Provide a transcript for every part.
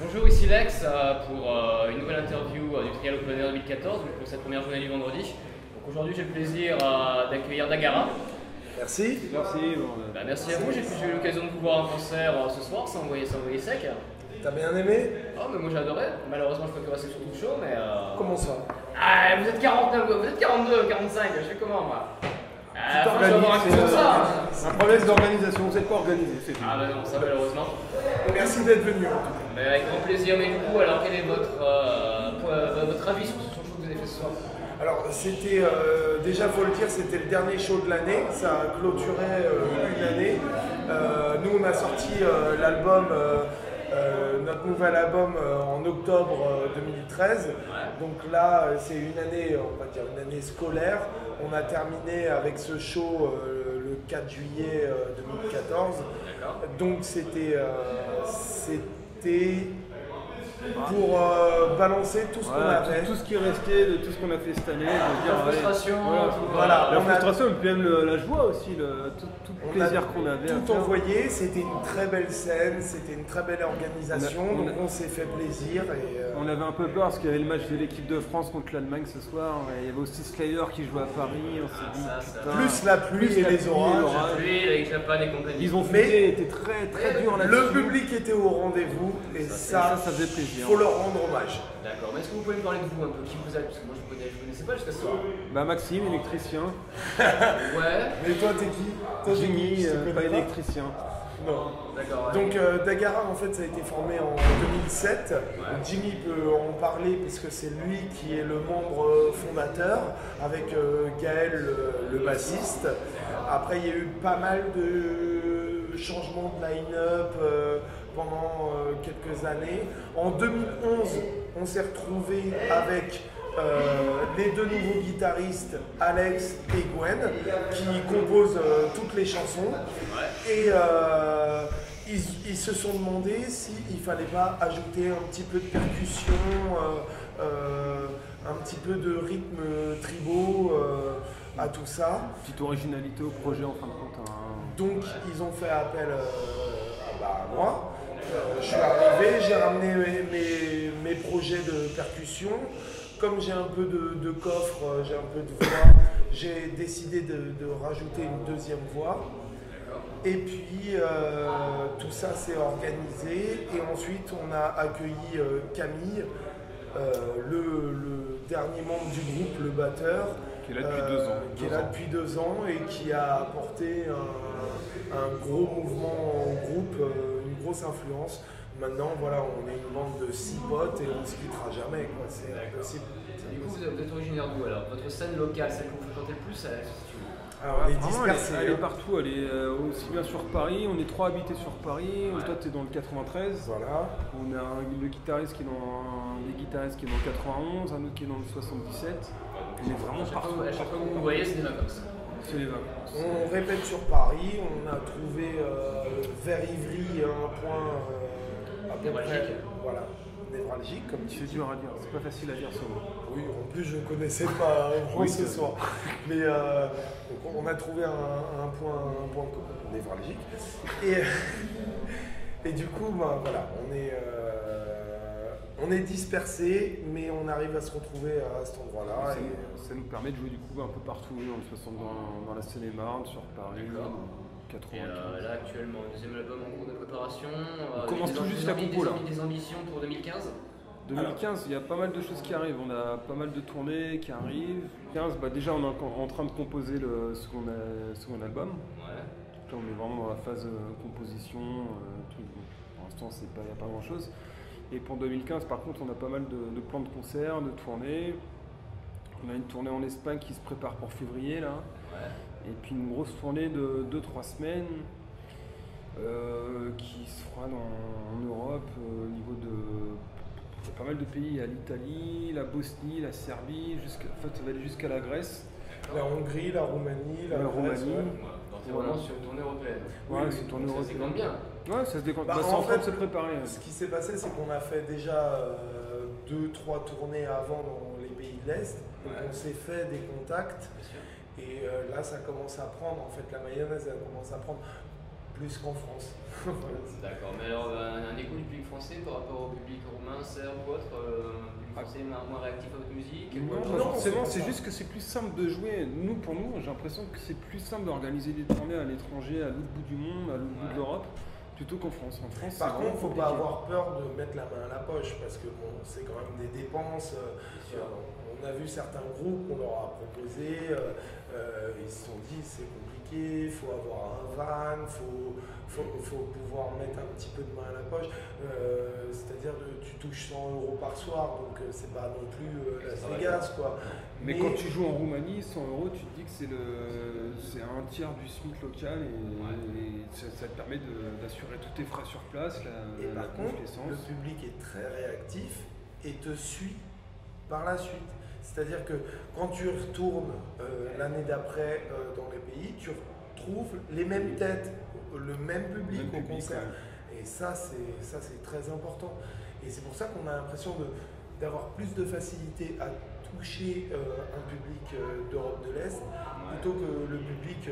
Bonjour, ici Lex pour une nouvelle interview du Trial Open Air 2014, donc pour cette première journée du vendredi. Donc aujourd'hui j'ai le plaisir d'accueillir Dagara. Merci. Merci. Merci à vous, j'ai eu l'occasion de vous voir en concert ce soir, ça envoyé sec. T'as bien aimé? Oh mais moi j'ai adoré, malheureusement je peux que rester sur tout chaud mais... Comment ça? Ah vous êtes 49, vous êtes 42, 45, je fais comment moi? Tu t'organises, c'est un problème d'organisation, vous n'êtes pas organisé, c'est tout. Ah bah non, ça malheureusement. Merci d'être venu. Mais avec grand plaisir, mais du coup alors quel est votre avis sur ce show que vous avez fait ce soir? Alors c'était, déjà faut le dire, c'était le dernier show de l'année, ça clôturait une année. Nous on a sorti l'album, notre nouvel album en octobre 2013. Donc là c'est une année, on va dire une année scolaire. On a terminé avec ce show le 4 juillet 2014. Donc c'était pour balancer tout ce qu'on a fait. Tout ce qui est resté de tout ce qu'on a fait cette année. La frustration, voilà, la frustration et puis même la joie aussi, tout le plaisir qu'on avait. Tout envoyé, c'était une très belle scène, c'était une très belle organisation, donc on s'est fait plaisir. On avait un peu peur parce qu'il y avait le match de l'équipe de France contre l'Allemagne ce soir. Il y avait aussi Slayer qui jouait à Paris. On s'est dit, putain, plus la pluie et les orages. La pluie avec Japan et compagnie. Ils ont fait, était très dur là-dessus. Le public était au rendez-vous et ça faisait plaisir. Il faut leur rendre hommage. D'accord, mais est-ce que vous pouvez me parler de vous un peu? Qui vous êtes? Parce que moi je ne connaissais pas jusqu'à ce soir. Bah Maxime, électricien. Ouais. Mais toi t'es qui? Toi Jimmy, pas électricien. Non. D'accord. Donc Dagara en fait ça a été formé en 2007. Jimmy peut en parler puisque c'est lui qui est le membre fondateur avec Gaël le bassiste. Après il y a eu pas mal de changements de line-up pendant quelques années. En 2011 on s'est retrouvé avec les deux nouveaux guitaristes, Alex et Gwen, qui composent toutes les chansons. Et ils se sont demandé s'il ne fallait pas ajouter un petit peu de percussion, un petit peu de rythme tribaux à tout ça. Petite originalité au projet en fin de compte. Donc ils ont fait appel à moi. Je suis arrivé, j'ai ramené mes projets de percussion. Comme j'ai un peu de coffre, j'ai un peu de voix, j'ai décidé de rajouter une deuxième voix. Et puis tout ça s'est organisé et ensuite on a accueilli Camille, le dernier membre du groupe, le batteur. Qui est là depuis 2 ans. Qui est là depuis 2 ans et qui a apporté un gros mouvement au groupe, une grosse influence. Maintenant, voilà, on est une bande de 6 potes et on ne se quittera jamais, quoi. C'est impossible. Du coup, vous êtes originaire d'où alors? Votre scène locale, celle que vous fréquentez le plus, elle se situe où? Alors, on est dispersés. Elle est partout, elle est aussi bien sur Paris. On est 3 habités sur Paris. Toi, tu es dans le 93. Voilà. On a le guitariste qui est dans les guitaristes qui est dans le 91, un autre qui est dans le 77. On est vraiment partout. À chaque fois que vous nous voyez, c'est des vacances. C'est les vacances. On répète sur Paris. On a trouvé vers Ivry un point névralgique. Voilà, névralgique comme tu C'est dis. dur à dire, c'est pas facile à dire ce mot. Oui, en plus je ne connaissais pas ce soir. Mais donc on a trouvé un point névralgique. Et du coup, voilà, on est dispersés, mais on arrive à se retrouver à cet endroit-là. Ça nous permet de jouer du coup un peu partout, dans la Seine-et-Marne, sur Paris, 95. Et là actuellement, deuxième album en cours de préparation. On commence tout juste la compo là. Des ambitions pour 2015? 2015, il y a pas mal de choses qui arrivent. On a pas mal de tournées qui arrivent. 15, déjà on est en train de composer le second album. Ouais. Là, on est vraiment dans la phase composition. Pour l'instant, il n'y a pas grand chose. Et pour 2015, par contre, on a pas mal de plans de concerts, de tournées. On a une tournée en Espagne qui se prépare pour février là. Ouais. Et puis une grosse tournée de 2-3 semaines qui se fera en Europe au niveau de pas mal de pays. Il y a l'Italie, la Bosnie, la Serbie, en fait ça va aller jusqu'à la Grèce. La Hongrie, la Roumanie, la Grèce. Roumanie. Donc c'est vraiment sur une tournée européenne. Ouais, c'est une tournée Ça se européenne. décompte bien. Ouais, ça se décompte. Bah, c'est en train de fait, se préparer. Ce qui s'est passé, c'est qu'on a fait déjà 2-3 tournées avant dans les pays de l'Est. Donc on s'est fait des contacts. Et là, ça commence à prendre. En fait, la mayonnaise, elle commence à prendre. plus qu'en France. Voilà. D'accord, mais alors un écho du public français par rapport au public roumain, serbe ou autre, le public français moins réactif à votre musique? Non, pas forcément, c'est juste que c'est plus simple de jouer. Pour nous, j'ai l'impression que c'est plus simple d'organiser des tournées à l'étranger, à l'autre bout du monde, à l'autre bout de l'Europe, plutôt qu'en France. En France, par contre, il ne faut pas avoir peur de mettre la main à la poche, parce que bon, c'est quand même des dépenses. On a vu certains groupes qu'on leur a proposé, ils se sont dit c'est compliqué, il faut avoir un van, il faut pouvoir mettre un petit peu de main à la poche. C'est-à-dire que tu touches 100 € par soir, donc c'est pas non plus Las Vegas, quoi. Mais quand tu joues en Roumanie, 100 € tu te dis que c'est un tiers du SMIC local et ça te permet d'assurer tous tes frais sur place. Par contre, le public est très réactif et te suit par la suite. C'est-à-dire que quand tu retournes l'année d'après dans les pays, tu retrouves les mêmes têtes, le même public au concert. Et ça, c'est très important. Et c'est pour ça qu'on a l'impression d'avoir plus de facilité à toucher un public d'Europe de l'Est plutôt que le public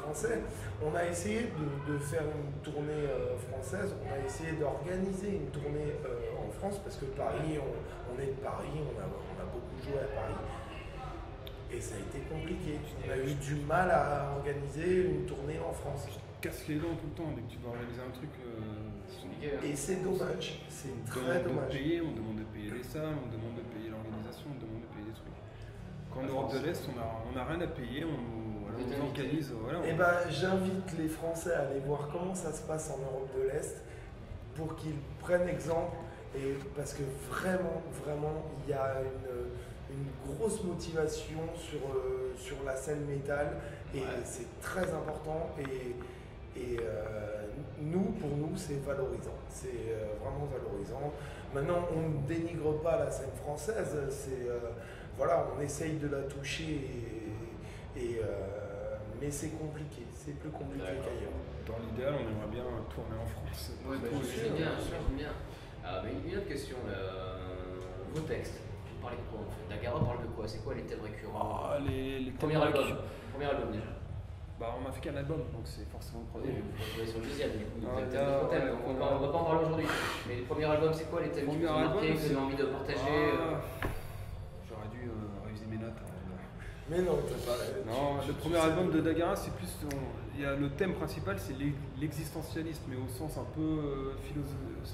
français. On a essayé de faire une tournée française, on a essayé d'organiser une tournée en France parce que Paris, on est de Paris, on a beaucoup joué à Paris. Et ça a été compliqué. On a eu du mal à organiser une tournée en France. Tu casses les dents tout le temps dès que tu vas organiser un truc. Et c'est dommage, c'est très dommage. On demande de payer les salles, on demande de payer l'organisation, on demande de payer des trucs. Qu'en Europe de l'Est, on n'a rien à payer, on nous organise. Voilà, et j'invite les Français à aller voir comment ça se passe en Europe de l'Est pour qu'ils prennent exemple. Et parce que vraiment, il y a une grosse motivation sur la scène métal et c'est très important. Et pour nous, c'est valorisant. C'est vraiment valorisant. Maintenant, on ne dénigre pas la scène française. On essaye de la toucher, mais c'est compliqué. C'est plus compliqué qu'ailleurs. Dans l'idéal, on aimerait bien tourner en France. Oui, j'aime bien. Mais une autre question, vos textes, vous parlez de quoi en fait? Dagara parle de quoi? C'est quoi les thèmes récurrents? Les Premier album déjà. On m'a fait qu'un album, donc c'est forcément le premier. Vous sur le deuxième, du coup. On ne va pas en parler aujourd'hui. Mais le premier album, c'est quoi les thèmes qui vous ont marqué, que vous avez envie de partager? J'aurais dû réviser mes notes. Mais non, le premier album de Dagara, c'est plus. Le thème principal, c'est l'existentialisme, mais au sens un peu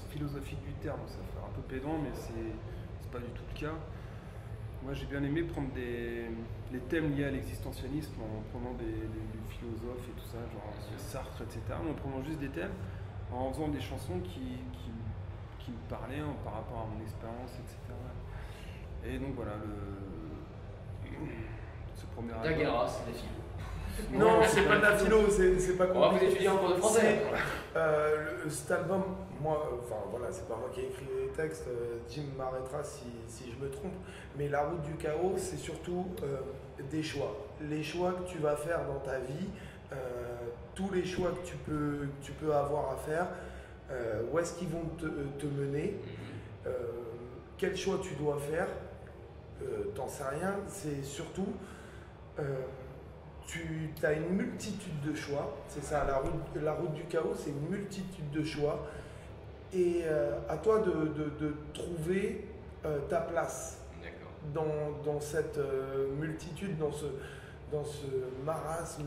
philosophique du terme. Ça fait un peu pédant, mais c'est pas du tout le cas. Moi, j'ai bien aimé prendre les thèmes liés à l'existentialisme en prenant des philosophes et tout ça, genre Sartre, etc. En prenant juste des thèmes, en faisant des chansons qui me parlaient par rapport à mon expérience, etc. Et donc voilà, ce premier album. Dagara, c'est des philo. Non, c'est pas de la philo, c'est pas compliqué. Vous étudiez en cours de français. Cet album, c'est pas moi qui ai écrit les textes, Jim m'arrêtera si je me trompe, mais La Route du Chaos, c'est surtout des choix. Les choix que tu vas faire dans ta vie, tous les choix que tu peux avoir à faire, où est-ce qu'ils vont te mener, quel choix tu dois faire, t'en sais rien, c'est surtout... tu as une multitude de choix, c'est ça, la route du chaos, c'est une multitude de choix, et à toi de trouver ta place dans cette multitude, dans ce marasme,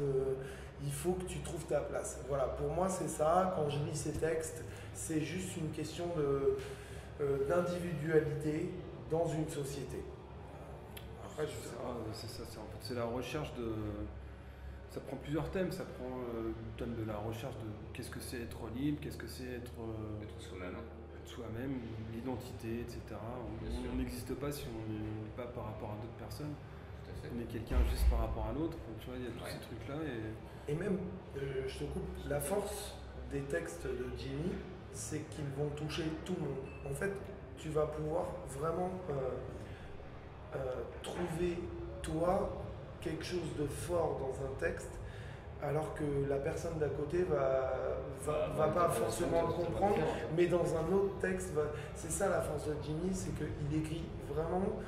il faut que tu trouves ta place. Voilà, pour moi c'est ça, quand je lis ces textes, c'est juste une question d'individualité dans une société. Après, c'est la recherche de... Ça prend plusieurs thèmes, ça prend le thème de la recherche de qu'est-ce que c'est être libre, qu'est-ce que c'est être soi-même, l'identité, etc. On n'existe pas si on n'est pas par rapport à d'autres personnes. On est quelqu'un juste par rapport à l'autre. Tu vois, il y a tous ces trucs-là. Et même, je te coupe, la force des textes de Jimmy, c'est qu'ils vont toucher tout le monde. En fait, tu vas pouvoir vraiment trouver, toi, quelque chose de fort dans un texte, alors que la personne d'à côté va pas forcément le comprendre, mais dans un autre texte, c'est ça la force de Jimmy, c'est qu'il écrit vraiment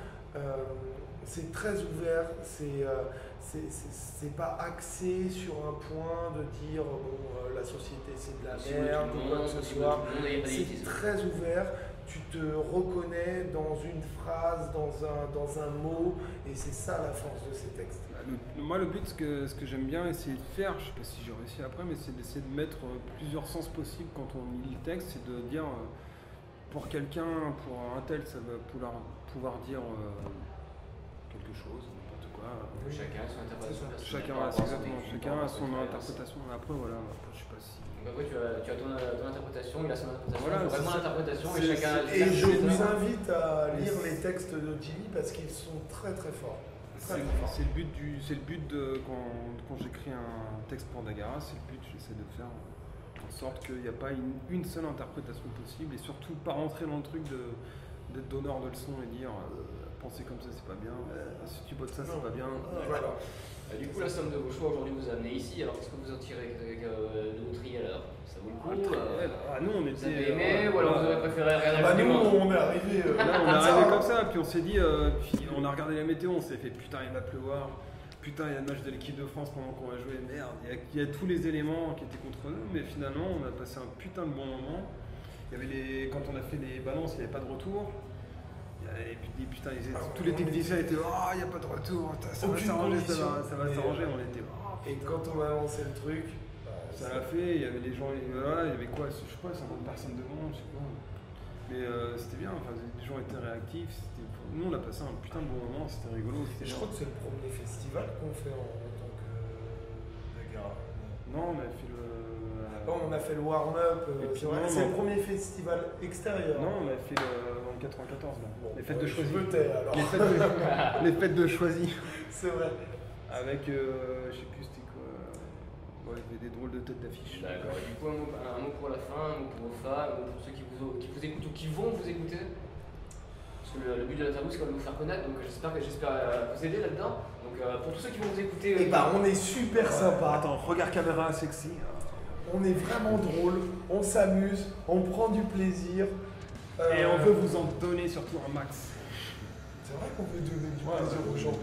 C'est très ouvert, c'est pas axé sur un point de dire bon, la société c'est de la merde ou quoi que ce soit. C'est très ouvert, tu te reconnais dans une phrase, dans un mot, et c'est ça la force de ces textes. Moi, le but, ce que j'aime bien essayer de faire, je sais pas si j'ai réussi après, mais c'est d'essayer de mettre plusieurs sens possibles quand on lit le texte, c'est de dire pour quelqu'un, pour un tel, ça va pouvoir dire quelque chose, n'importe quoi. Chacun a son interprétation. Chacun a son interprétation. Après, voilà, je sais pas si. Donc après, tu as ton interprétation, il a son interprétation, voilà, vraiment l'interprétation, et chacun. Et je vous invite à lire les textes de Jimmy parce qu'ils sont très très forts. C'est le but de quand j'écris un texte pour Dagara, c'est le but, j'essaie de faire en sorte qu'il n'y a pas une seule interprétation possible, et surtout pas rentrer dans le truc d'être donneur de leçons et dire penser comme ça c'est pas bien, si tu votes ça c'est pas bien. Voilà. Du coup, la somme de vos choix aujourd'hui vous a amené ici, alors qu'est-ce que vous en tirez de votre tri alors? Ça vaut le coup? Nous on Vous était. avez aimé ou alors vous aurez préféré rien Bah ajouter? nous on est arrivé. Là, on est arrivé comme ça, puis on s'est dit, puis on a regardé la météo, on s'est fait putain il va pleuvoir, putain il y a le match de l'équipe de France pendant qu'on va jouer, merde, il y a tous les éléments qui étaient contre nous, mais finalement on a passé un putain de bon moment. Il y avait quand on a fait les balances, il n'y avait pas de retour. Et puis putain, tous les techniciens étaient il n'y a pas de retour, ça va s'arranger, ça va s'arranger, on était Et quand on a lancé le truc, ça l'a fait, il y avait les gens, voilà, il y avait quoi, je sais pas, 50 personnes devant, je sais pas. Mais c'était bien, enfin, les gens étaient réactifs, nous on a passé un putain de bon moment, c'était rigolo. Je crois que c'est le premier festival qu'on fait en tant que Dagara. Non, on a fait le. On a fait le warm-up, c'est le premier festival extérieur. Non, on a fait en 94 là. Bon, les fêtes de Choisy. Alors. Les fêtes de Choisy. C'est vrai. Avec, je sais plus c'était quoi. Il y avait des drôles de têtes d'affiche. D'accord. Du coup, un mot pour la fin, un mot pour vos fans, un mot pour ceux qui vous écoutent ou qui vont vous écouter. Parce que le but de l'interview c'est quand même de vous faire connaître, donc j'espère vous aider là-dedans. Donc pour tous ceux qui vont vous écouter. Et bah on est super sympa. Attends, regard caméra sexy. On est vraiment drôle, on s'amuse, on prend du plaisir. Et on veut vous en donner surtout un max. C'est vrai qu'on veut donner du plaisir aux gens.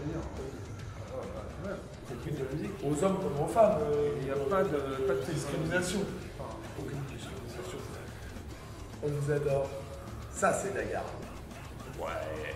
C'est plus de la musique. Aux hommes comme aux femmes. Il n'y a pas de discrimination. Enfin, aucune discrimination. On vous adore. Ça c'est Dagara. Ouais.